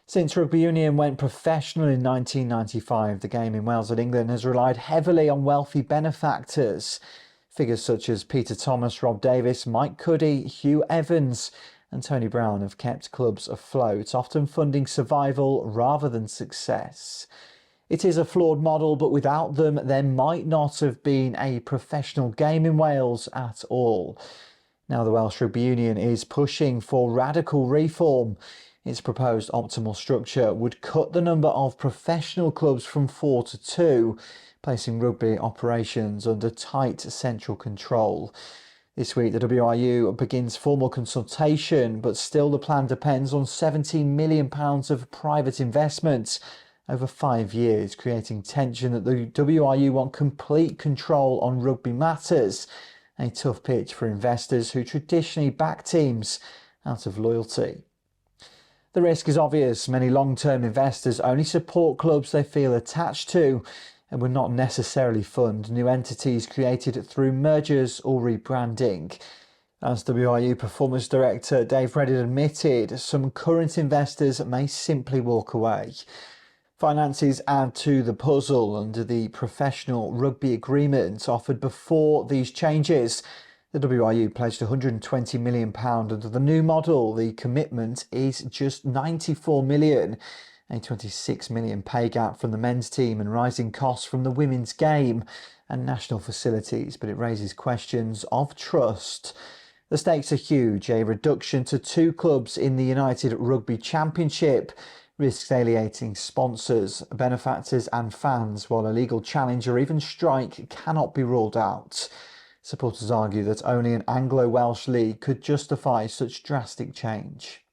Since rugby union went professional in 1995, the game in Wales and England has relied heavily on wealthy benefactors. Figures such as Peter Thomas, Rob Davis, Mike Cuddy, Hugh Evans and Tony Brown have kept clubs afloat, often funding survival rather than success. It is a flawed model, but without them, there might not have been a professional game in Wales at all. Now the Welsh Rugby Union is pushing for radical reform. Its proposed optimal structure would cut the number of professional clubs from 4 to 2, placing rugby operations under tight central control. This week the WRU begins formal consultation, but still the plan depends on £17 million of private investment over 5 years, creating tension that the WRU want complete control on rugby matters, a tough pitch for investors who traditionally back teams out of loyalty. The risk is obvious. Many long-term investors only support clubs they feel attached to and would not necessarily fund new entities created through mergers or rebranding. As WRU Performance Director Dave Reddin admitted, some current investors may simply walk away. Finances add to the puzzle under the professional rugby agreement offered before these changes. The WRU pledged £120 million under the new model. The commitment is just £94 million, a £26 million pay gap from the men's team and rising costs from the women's game and national facilities, but it raises questions of trust. The stakes are huge. A reduction to 2 clubs in the United Rugby Championship risks alienating sponsors, benefactors and fans, while a legal challenge or even strike cannot be ruled out. Supporters argue that only an Anglo-Welsh league could justify such drastic change.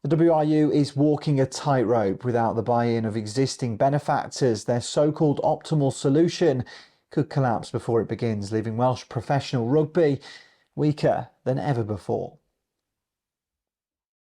The WRU is walking a tightrope without the buy-in of existing benefactors. Their so-called optimal solution could collapse before it begins, leaving Welsh professional rugby weaker than ever before.